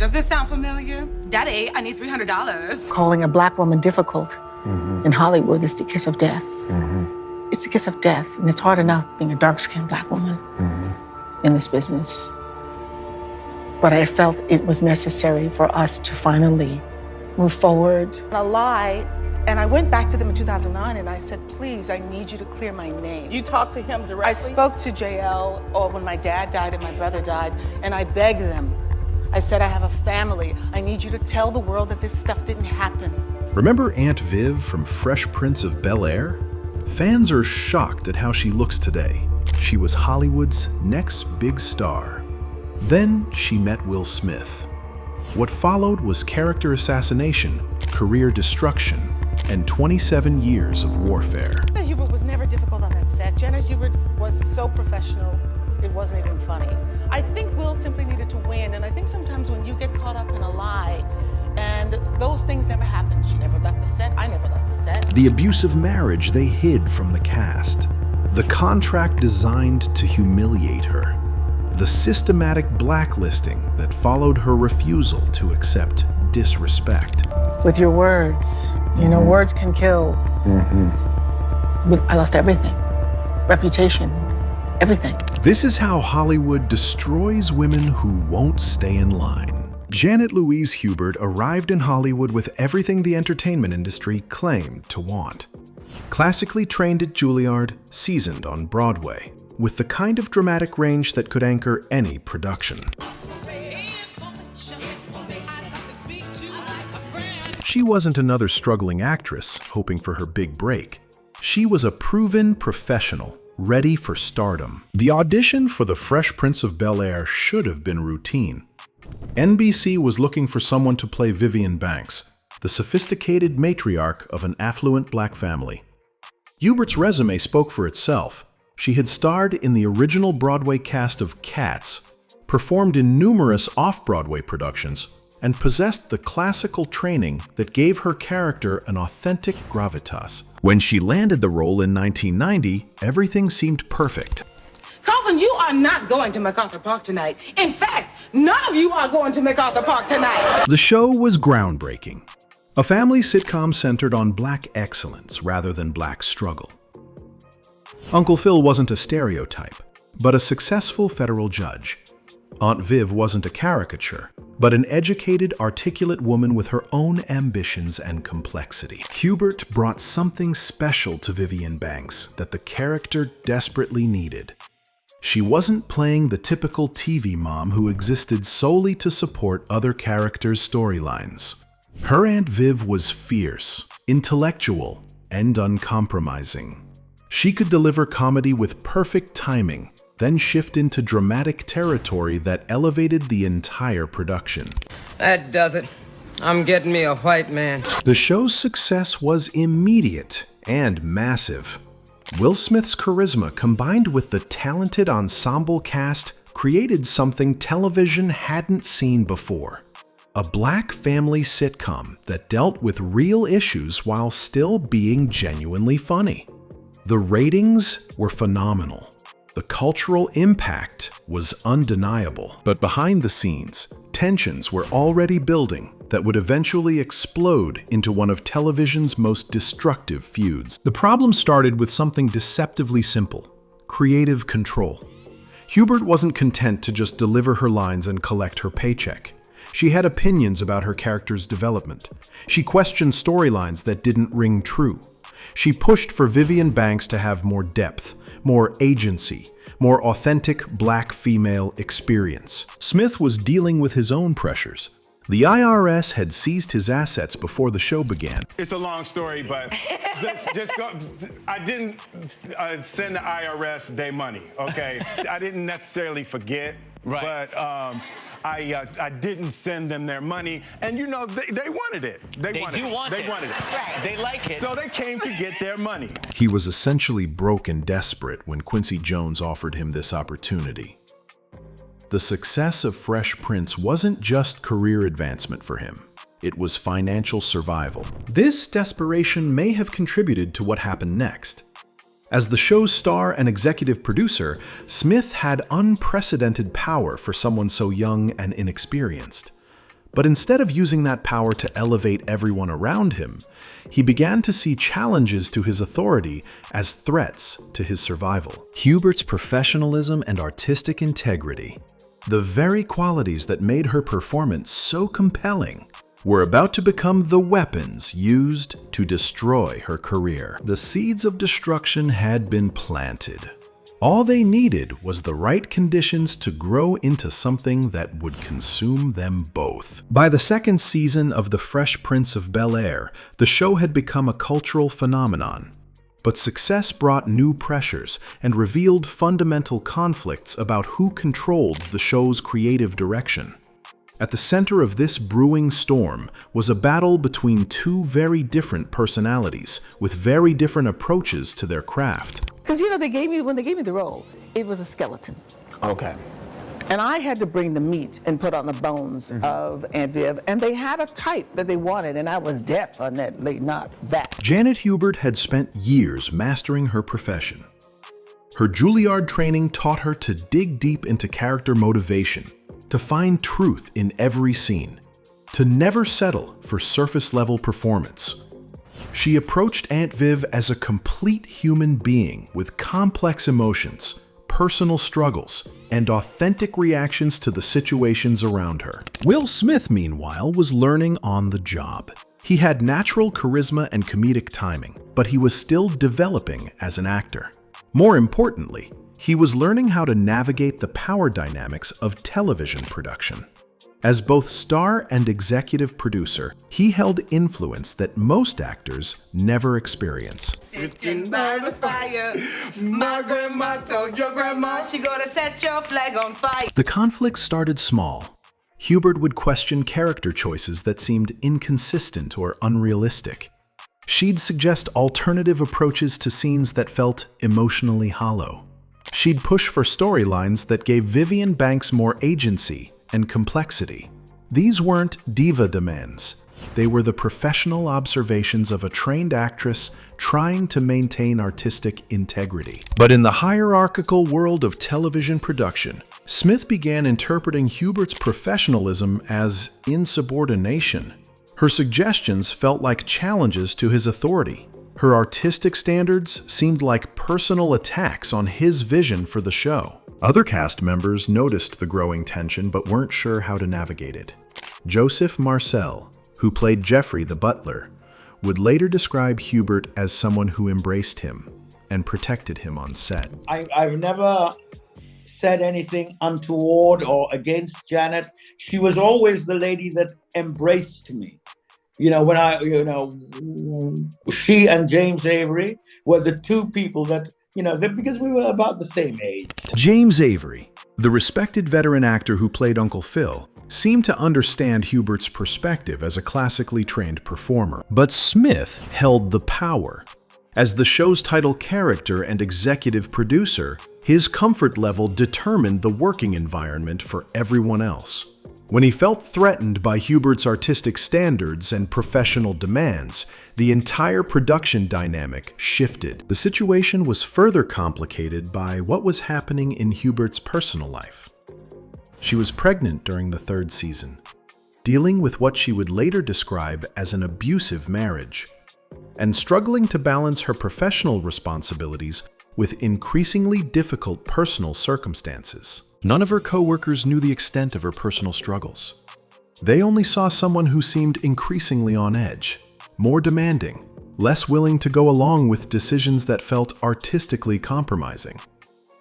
Does this sound familiar? Daddy, I need $300. Calling a black woman difficult in Hollywood is the kiss of death. It's the kiss of death, and it's hard enough being a dark-skinned black woman in this business. But I felt it was necessary for us to finally move forward. A lie, and I went back to them in 2009 and I said, please, I need you to clear my name. You talked to him directly? I spoke to JL when my dad died and my brother died, and I begged them. I said, I have a family. I need you to tell the world that this stuff didn't happen. Remember Aunt Viv from Fresh Prince of Bel-Air? Fans are shocked at how she looks today. She was Hollywood's next big star. Then she met Will Smith. What followed was character assassination, career destruction, and 27 years of warfare. Janet Hubert was never difficult on that set. Janet Hubert was so professional, it wasn't even funny. I think Will simply needed to win, and I think sometimes when you get caught up in a lie, and those things never happened. She never left the set, I never left the set. The abusive marriage they hid from the cast. The contract designed to humiliate her. The systematic blacklisting that followed her refusal to accept disrespect. With your words, you know, words can kill. But I lost everything. Reputation, everything. This is how Hollywood destroys women who won't stay in line. Janet Louise Hubert arrived in Hollywood with everything the entertainment industry claimed to want. Classically trained at Juilliard, seasoned on Broadway, with the kind of dramatic range that could anchor any production. She wasn't another struggling actress hoping for her big break. She was a proven professional, ready for stardom. The audition for The Fresh Prince of Bel-Air should have been routine. NBC was looking for someone to play Vivian Banks, the sophisticated matriarch of an affluent black family. Hubert's resume spoke for itself. She had starred in the original Broadway cast of Cats, performed in numerous off-Broadway productions, and possessed the classical training that gave her character an authentic gravitas. When she landed the role in 1990, everything seemed perfect. Calvin, you are not going to MacArthur Park tonight. In fact, none of you are going to MacArthur Park tonight. The show was groundbreaking. A family sitcom centered on black excellence rather than black struggle. Uncle Phil wasn't a stereotype, but a successful federal judge. Aunt Viv wasn't a caricature, but an educated, articulate woman with her own ambitions and complexity. Hubert brought something special to Vivian Banks that the character desperately needed. She wasn't playing the typical TV mom who existed solely to support other characters' storylines. Her Aunt Viv was fierce, intellectual, and uncompromising. She could deliver comedy with perfect timing, then shift into dramatic territory that elevated the entire production. That does it. I'm getting me a white man. The show's success was immediate and massive. Will Smith's charisma combined with the talented ensemble cast created something television hadn't seen before. A black family sitcom that dealt with real issues while still being genuinely funny. The ratings were phenomenal. The cultural impact was undeniable. But behind the scenes, tensions were already building that would eventually explode into one of television's most destructive feuds. The problem started with something deceptively simple: creative control. Hubert wasn't content to just deliver her lines and collect her paycheck. She had opinions about her character's development. She questioned storylines that didn't ring true. She pushed for Vivian Banks to have more depth, more agency, more authentic black female experience. Smith was dealing with his own pressures. The IRS had seized his assets before the show began. It's a long story, but just go. I didn't send the IRS their money, okay? I didn't necessarily forget, but I didn't send them their money, and you know, they wanted it. They wanted it. Right. They like it. So they came to get their money. He was essentially broke and desperate when Quincy Jones offered him this opportunity. The success of Fresh Prince wasn't just career advancement for him. It was financial survival. This desperation may have contributed to what happened next. As the show's star and executive producer, Smith had unprecedented power for someone so young and inexperienced. But instead of using that power to elevate everyone around him, he began to see challenges to his authority as threats to his survival. Hubert's professionalism and artistic integrity, the very qualities that made her performance so compelling, were about to become the weapons used to destroy her career. The seeds of destruction had been planted. All they needed was the right conditions to grow into something that would consume them both. By the second season of The Fresh Prince of Bel-Air, the show had become a cultural phenomenon. But success brought new pressures and revealed fundamental conflicts about who controlled the show's creative direction. At the center of this brewing storm was a battle between two very different personalities with very different approaches to their craft. Because, when they gave me the role, it was a skeleton. Okay. And I had to bring the meat and put on the bones of Aunt Viv. And they had a type that they wanted, and I was definitely not that. Janet Hubert had spent years mastering her profession. Her Juilliard training taught her to dig deep into character motivation, to find truth in every scene, to never settle for surface-level performance. She approached Aunt Viv as a complete human being with complex emotions, personal struggles, and authentic reactions to the situations around her. Will Smith, meanwhile, was learning on the job. He had natural charisma and comedic timing, but he was still developing as an actor. More importantly, he was learning how to navigate the power dynamics of television production. As both star and executive producer, he held influence that most actors never experience. Sitting by the fire, my grandma told your grandma she gonna set your flag on fire. The conflict started small. Hubert would question character choices that seemed inconsistent or unrealistic. She'd suggest alternative approaches to scenes that felt emotionally hollow. She'd push for storylines that gave Vivian Banks more agency and complexity. These weren't diva demands. They were the professional observations of a trained actress trying to maintain artistic integrity. But in the hierarchical world of television production, Smith began interpreting Hubert's professionalism as insubordination. Her suggestions felt like challenges to his authority. Her artistic standards seemed like personal attacks on his vision for the show. Other cast members noticed the growing tension but weren't sure how to navigate it. Joseph Marcel, who played Jeffrey the butler, would later describe Hubert as someone who embraced him and protected him on set. I've never said anything untoward or against Janet. She was always the lady that embraced me. She and James Avery were the two people that, because we were about the same age. James Avery, the respected veteran actor who played Uncle Phil, seemed to understand Hubert's perspective as a classically trained performer. But Smith held the power. As the show's title character and executive producer, his comfort level determined the working environment for everyone else. When he felt threatened by Hubert's artistic standards and professional demands, the entire production dynamic shifted. The situation was further complicated by what was happening in Hubert's personal life. She was pregnant during the third season, dealing with what she would later describe as an abusive marriage, and struggling to balance her professional responsibilities with increasingly difficult personal circumstances. None of her co-workers knew the extent of her personal struggles. They only saw someone who seemed increasingly on edge, more demanding, less willing to go along with decisions that felt artistically compromising.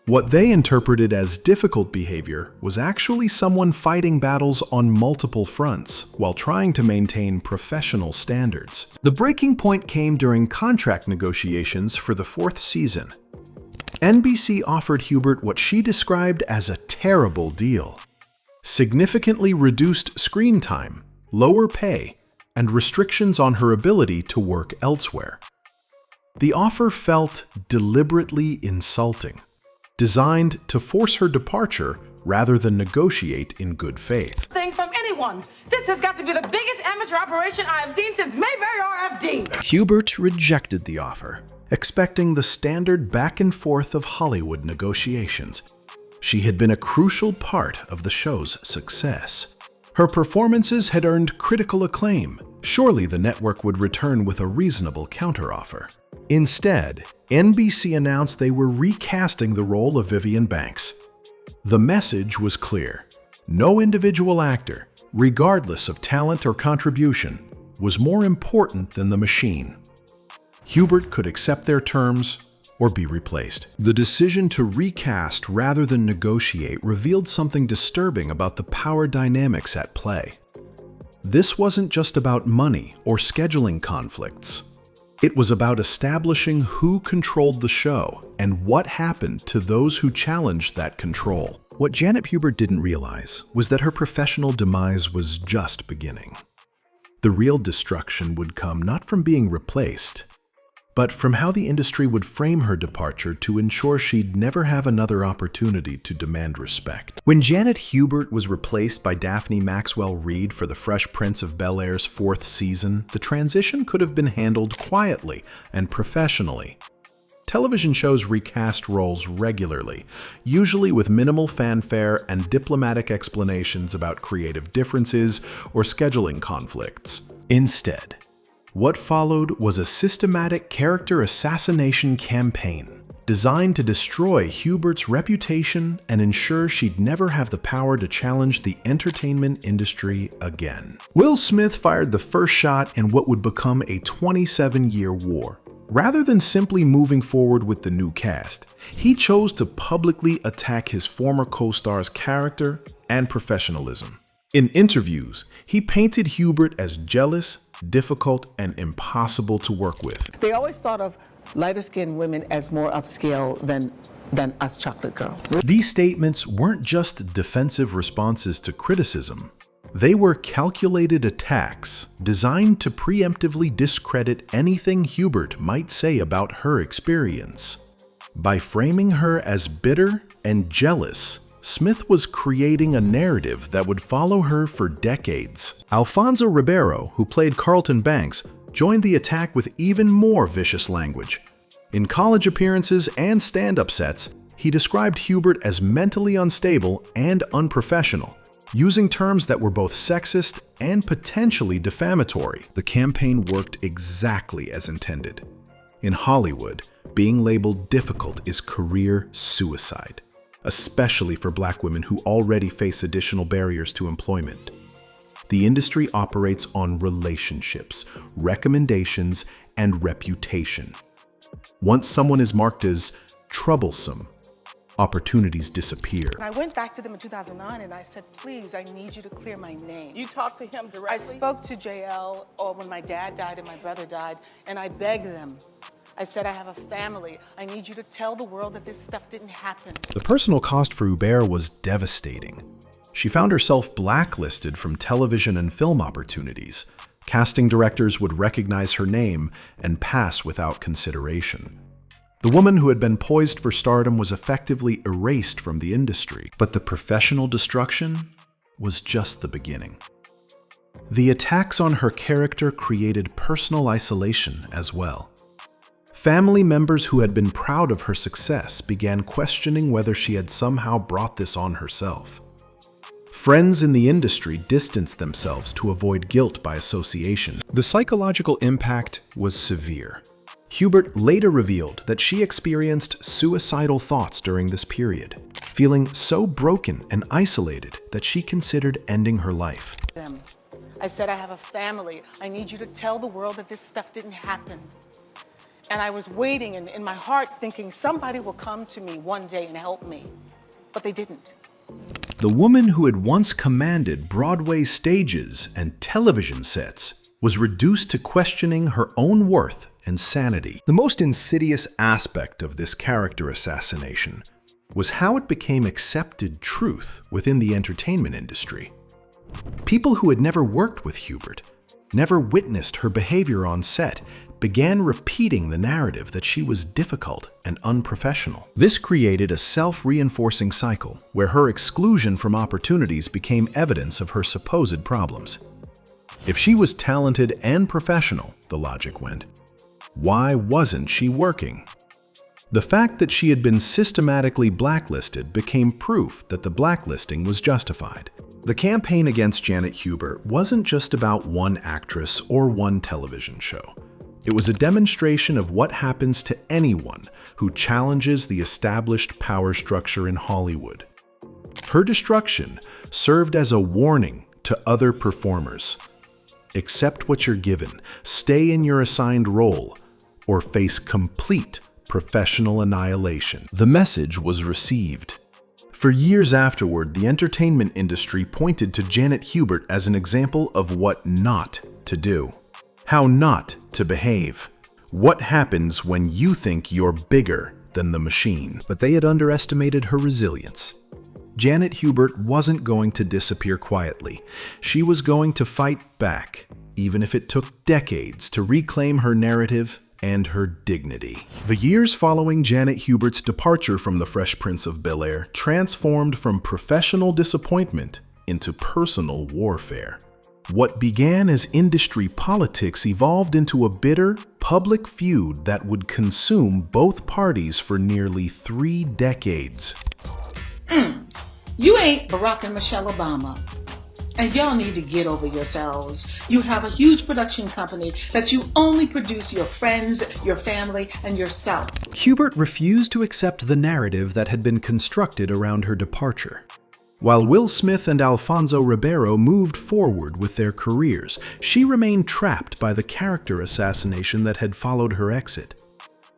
What they interpreted as difficult behavior was actually someone fighting battles on multiple fronts while trying to maintain professional standards. The breaking point came during contract negotiations for the fourth season. NBC offered Hubert what she described as a terrible deal: significantly reduced screen time, lower pay, and restrictions on her ability to work elsewhere. The offer felt deliberately insulting, designed to force her departure rather than negotiate in good faith. Thing from anyone. This has got to be the biggest amateur operation I have seen since Mayberry RFD. Hubert rejected the offer, expecting the standard back and forth of Hollywood negotiations. She had been a crucial part of the show's success. Her performances had earned critical acclaim. Surely the network would return with a reasonable counteroffer. Instead, NBC announced they were recasting the role of Vivian Banks. The message was clear. No individual actor, regardless of talent or contribution, was more important than the machine. Hubert could accept their terms or be replaced. The decision to recast rather than negotiate revealed something disturbing about the power dynamics at play. This wasn't just about money or scheduling conflicts. It was about establishing who controlled the show and what happened to those who challenged that control. What Janet Hubert didn't realize was that her professional demise was just beginning. The real destruction would come not from being replaced, but from how the industry would frame her departure to ensure she'd never have another opportunity to demand respect. When Janet Hubert was replaced by Daphne Maxwell Reid for the Fresh Prince of Bel-Air's 4th season, the transition could have been handled quietly and professionally. Television shows recast roles regularly, usually with minimal fanfare and diplomatic explanations about creative differences or scheduling conflicts. Instead, what followed was a systematic character assassination campaign designed to destroy Hubert's reputation and ensure she'd never have the power to challenge the entertainment industry again. Will Smith fired the first shot in what would become a 27-year war. Rather than simply moving forward with the new cast, he chose to publicly attack his former co-star's character and professionalism. In interviews, he painted Hubert as jealous, difficult, and impossible to work with. They always thought of lighter-skinned women as more upscale than us chocolate girls. These statements weren't just defensive responses to criticism. They were calculated attacks designed to preemptively discredit anything Hubert might say about her experience. By framing her as bitter and jealous, Smith was creating a narrative that would follow her for decades. Alfonso Ribeiro, who played Carlton Banks, joined the attack with even more vicious language. In college appearances and stand-up sets, he described Hubert as mentally unstable and unprofessional, using terms that were both sexist and potentially defamatory. The campaign worked exactly as intended. In Hollywood, being labeled difficult is career suicide, especially for Black women who already face additional barriers to employment. The industry operates on relationships, recommendations, and reputation. Once someone is marked as troublesome, opportunities disappear. I went back to them in 2009 and I said, please, I need you to clear my name. You talked to him directly? I spoke to JL when my dad died and my brother died, and I begged them. I said, I have a family. I need you to tell the world that this stuff didn't happen. The personal cost for Hubert was devastating. She found herself blacklisted from television and film opportunities. Casting directors would recognize her name and pass without consideration. The woman who had been poised for stardom was effectively erased from the industry, but the professional destruction was just the beginning. The attacks on her character created personal isolation as well. Family members who had been proud of her success began questioning whether she had somehow brought this on herself. Friends in the industry distanced themselves to avoid guilt by association. The psychological impact was severe. Hubert later revealed that she experienced suicidal thoughts during this period, feeling so broken and isolated that she considered ending her life. I said, I have a family. I need you to tell the world that this stuff didn't happen. And I was waiting in my heart thinking somebody will come to me one day and help me, but they didn't. The woman who had once commanded Broadway stages and television sets was reduced to questioning her own worth and sanity. The most insidious aspect of this character assassination was how it became accepted truth within the entertainment industry. People who had never worked with Hubert, never witnessed her behavior on set, began repeating the narrative that she was difficult and unprofessional. This created a self-reinforcing cycle where her exclusion from opportunities became evidence of her supposed problems. If she was talented and professional, the logic went, why wasn't she working? The fact that she had been systematically blacklisted became proof that the blacklisting was justified. The campaign against Janet Hubert wasn't just about one actress or one television show. It was a demonstration of what happens to anyone who challenges the established power structure in Hollywood. Her destruction served as a warning to other performers. Accept what you're given, stay in your assigned role, or face complete professional annihilation. The message was received. For years afterward, the entertainment industry pointed to Janet Hubert as an example of what not to do, how not to behave, what happens when you think you're bigger than the machine. But they had underestimated her resilience. Janet Hubert wasn't going to disappear quietly. She was going to fight back, even if it took decades to reclaim her narrative and her dignity. The years following Janet Hubert's departure from the Fresh Prince of Bel-Air transformed from professional disappointment into personal warfare. What began as industry politics evolved into a bitter, public feud that would consume both parties for nearly 3 decades. You ain't Barack and Michelle Obama. And y'all need to get over yourselves. You have a huge production company that you only produce your friends, your family, and yourself. Hubert refused to accept the narrative that had been constructed around her departure. While Will Smith and Alfonso Ribeiro moved forward with their careers, she remained trapped by the character assassination that had followed her exit.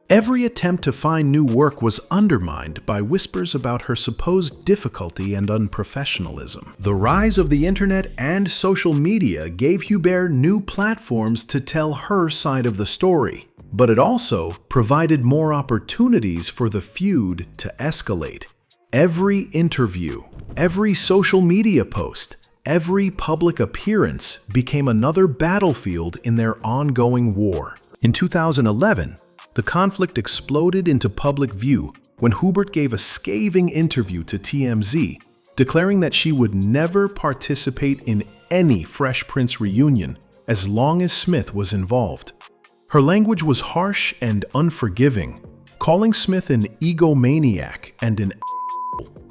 Every attempt to find new work was undermined by whispers about her supposed difficulty and unprofessionalism. The rise of the internet and social media gave Hubert new platforms to tell her side of the story, but it also provided more opportunities for the feud to escalate. Every interview, every social media post, every public appearance became another battlefield in their ongoing war. In 2011, the conflict exploded into public view when Hubert gave a scathing interview to TMZ, declaring that she would never participate in any Fresh Prince reunion as long as Smith was involved. Her language was harsh and unforgiving, calling Smith an egomaniac and an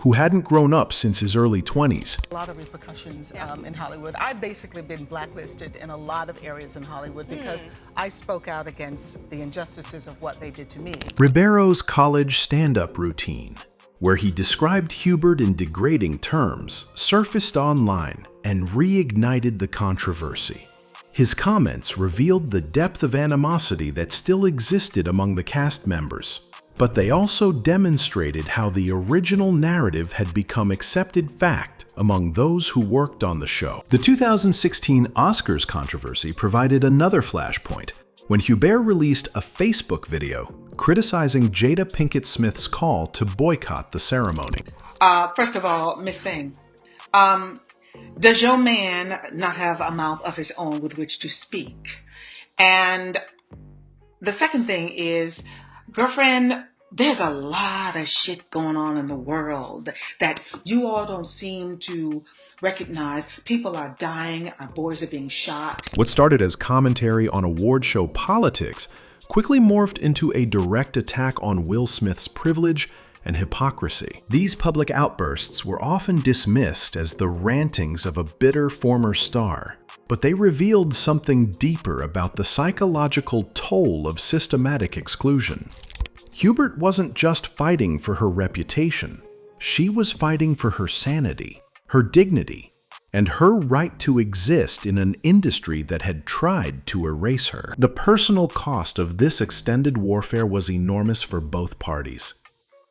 who hadn't grown up since his early 20s. A lot of repercussions in Hollywood. I've basically been blacklisted in a lot of areas in Hollywood because I spoke out against the injustices of what they did to me. Ribeiro's college stand-up routine, where he described Hubert in degrading terms, surfaced online and reignited the controversy. His comments revealed the depth of animosity that still existed among the cast members. But they also demonstrated how the original narrative had become accepted fact among those who worked on the show. The 2016 Oscars controversy provided another flashpoint when Hubert released a Facebook video criticizing Jada Pinkett Smith's call to boycott the ceremony. First of all, Miss Thing, does your man not have a mouth of his own with which to speak? And the second thing is, girlfriend, there's a lot of shit going on in the world that you all don't seem to recognize. People are dying, our boys are being shot. What started as commentary on award show politics quickly morphed into a direct attack on Will Smith's privilege and hypocrisy. These public outbursts were often dismissed as the rantings of a bitter former star, but they revealed something deeper about the psychological toll of systematic exclusion. Hubert wasn't just fighting for her reputation. She was fighting for her sanity, her dignity, and her right to exist in an industry that had tried to erase her. The personal cost of this extended warfare was enormous for both parties.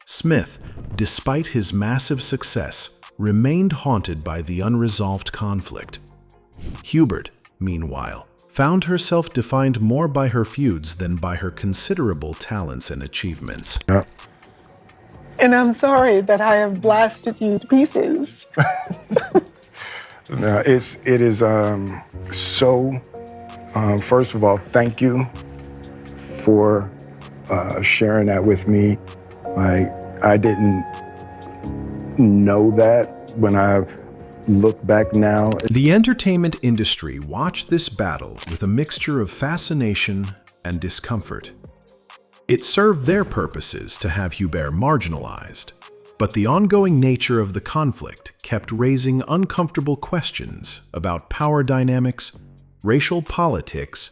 Smith, despite his massive success, remained haunted by the unresolved conflict. Hubert, meanwhile, found herself defined more by her feuds than by her considerable talents and achievements. And I'm sorry that I have blasted you to pieces. No, it is so. First of all, thank you for sharing that with me. Like, I didn't know that when I look back now. The entertainment industry watched this battle with a mixture of fascination and discomfort. It served their purposes to have Hubert marginalized, But the ongoing nature of the conflict kept raising uncomfortable questions about power dynamics, racial politics,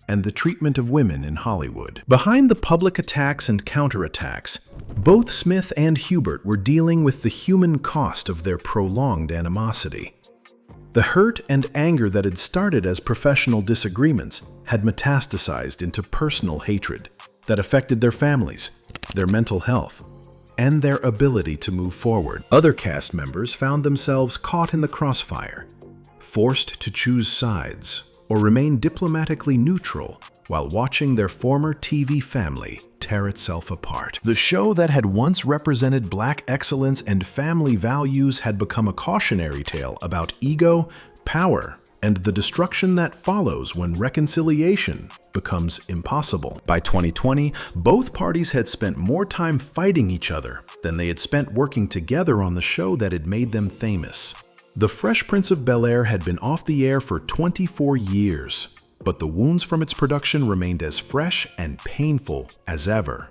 and the treatment of women in Hollywood. Behind the public attacks and counterattacks, both Smith and Hubert were dealing with the human cost of their prolonged animosity. The hurt and anger that had started as professional disagreements had metastasized into personal hatred that affected their families, their mental health, and their ability to move forward. Other cast members found themselves caught in the crossfire, forced to choose sides or remain diplomatically neutral while watching their former TV family tear itself apart. The show that had once represented Black excellence and family values had become a cautionary tale about ego, power, and the destruction that follows when reconciliation becomes impossible. By 2020, both parties had spent more time fighting each other than they had spent working together on the show that had made them famous. The Fresh Prince of Bel-Air had been off the air for 24 years, but the wounds from its production remained as fresh and painful as ever.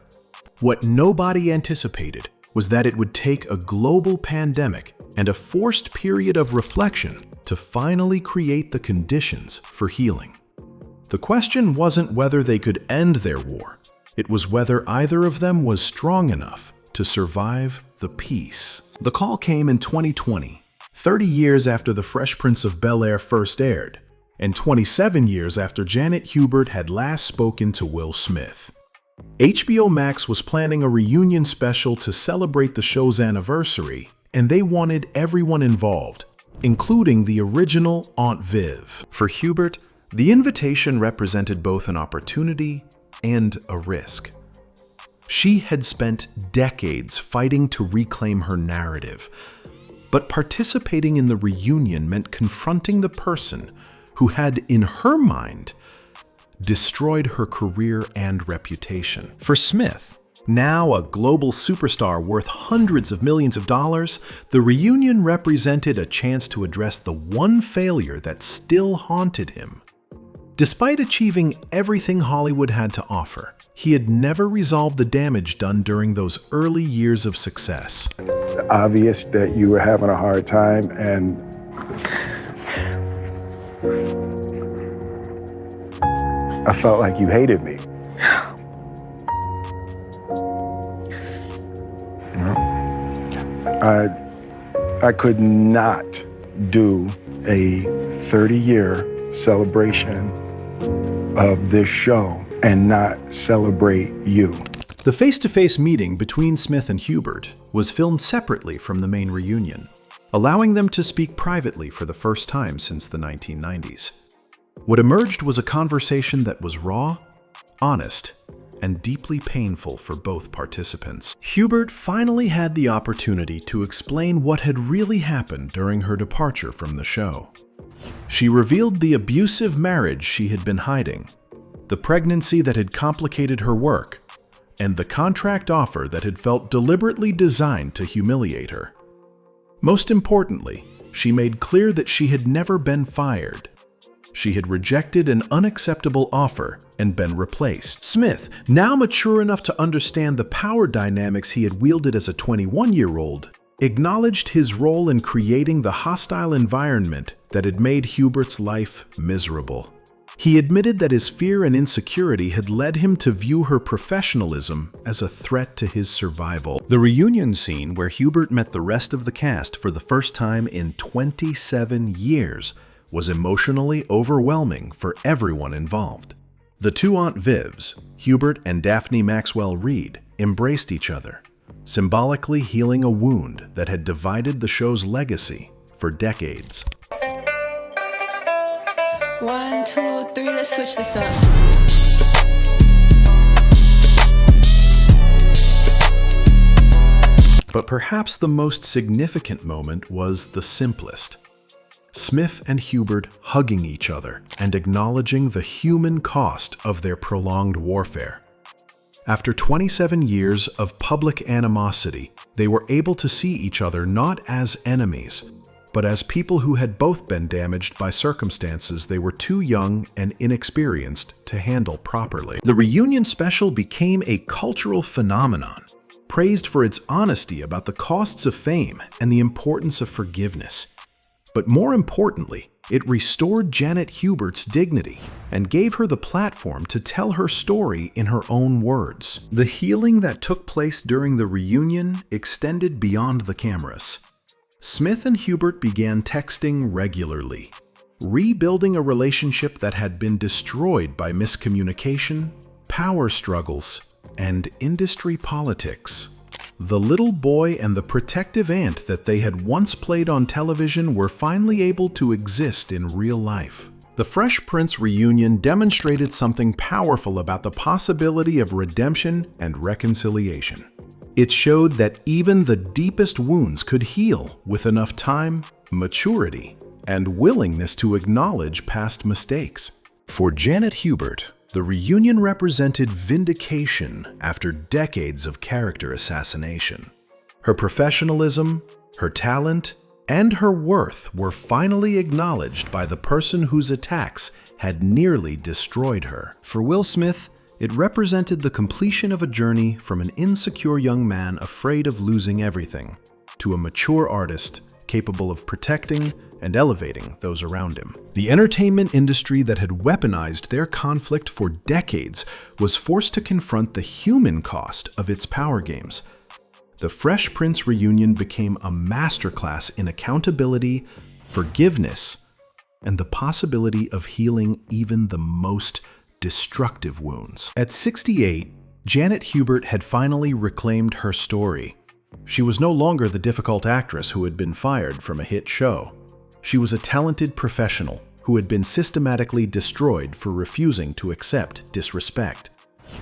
What nobody anticipated was that it would take a global pandemic and a forced period of reflection to finally create the conditions for healing. The question wasn't whether they could end their war. It was whether either of them was strong enough to survive the peace. The call came in 2020, 30 years after The Fresh Prince of Bel-Air first aired, and 27 years after Janet Hubert had last spoken to Will Smith. HBO Max was planning a reunion special to celebrate the show's anniversary, and they wanted everyone involved, including the original Aunt Viv. For Hubert, the invitation represented both an opportunity and a risk. She had spent decades fighting to reclaim her narrative, but participating in the reunion meant confronting the person who had, in her mind, destroyed her career and reputation. For Smith, now a global superstar worth hundreds of millions of dollars, the reunion represented a chance to address the one failure that still haunted him. Despite achieving everything Hollywood had to offer, he had never resolved the damage done during those early years of success. Obvious that you were having a hard time, and I felt like you hated me. I could not do a 30-year celebration of this show and not celebrate you. The face-to-face meeting between Smith and Hubert was filmed separately from the main reunion, allowing them to speak privately for the first time since the 1990s. What emerged was a conversation that was raw, honest, and deeply painful for both participants. Hubert finally had the opportunity to explain what had really happened during her departure from the show. She revealed the abusive marriage she had been hiding, the pregnancy that had complicated her work, and the contract offer that had felt deliberately designed to humiliate her. Most importantly, she made clear that she had never been fired. She had rejected an unacceptable offer and been replaced. Smith, now mature enough to understand the power dynamics he had wielded as a 21-year-old, acknowledged his role in creating the hostile environment that had made Hubert's life miserable. He admitted that his fear and insecurity had led him to view her professionalism as a threat to his survival. The reunion scene where Hubert met the rest of the cast for the first time in 27 years was emotionally overwhelming for everyone involved. The two Aunt Vivs, Hubert and Daphne Maxwell Reid, embraced each other, symbolically healing a wound that had divided the show's legacy for decades. 1, 2, 3, let's switch this up. But perhaps the most significant moment was the simplest. Smith and Hubert hugging each other and acknowledging the human cost of their prolonged warfare. After 27 years of public animosity, they were able to see each other not as enemies, but as people who had both been damaged by circumstances they were too young and inexperienced to handle properly. The reunion special became a cultural phenomenon, praised for its honesty about the costs of fame and the importance of forgiveness. But more importantly, it restored Janet Hubert's dignity and gave her the platform to tell her story in her own words. The healing that took place during the reunion extended beyond the cameras. Smith and Hubert began texting regularly, rebuilding a relationship that had been destroyed by miscommunication, power struggles, and industry politics. The little boy and the protective aunt that they had once played on television were finally able to exist in real life. The Fresh Prince reunion demonstrated something powerful about the possibility of redemption and reconciliation. It showed that even the deepest wounds could heal with enough time, maturity, and willingness to acknowledge past mistakes. For Janet Hubert, the reunion represented vindication after decades of character assassination. Her professionalism, her talent, and her worth were finally acknowledged by the person whose attacks had nearly destroyed her. For Will Smith, it represented the completion of a journey from an insecure young man afraid of losing everything to a mature artist capable of protecting and elevating those around him. The entertainment industry that had weaponized their conflict for decades was forced to confront the human cost of its power games. The Fresh Prince reunion became a masterclass in accountability, forgiveness, and the possibility of healing even the most destructive wounds. At 68, Janet Hubert had finally reclaimed her story. She was no longer the difficult actress who had been fired from a hit show. She was a talented professional who had been systematically destroyed for refusing to accept disrespect,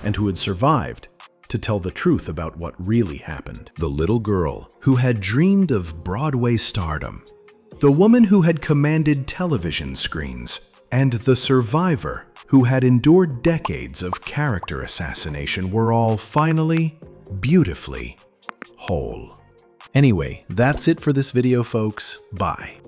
and who had survived to tell the truth about what really happened. The little girl who had dreamed of Broadway stardom, the woman who had commanded television screens, and the survivor who had endured decades of character assassination were all finally, beautifully whole. Anyway, that's it for this video, folks. Bye.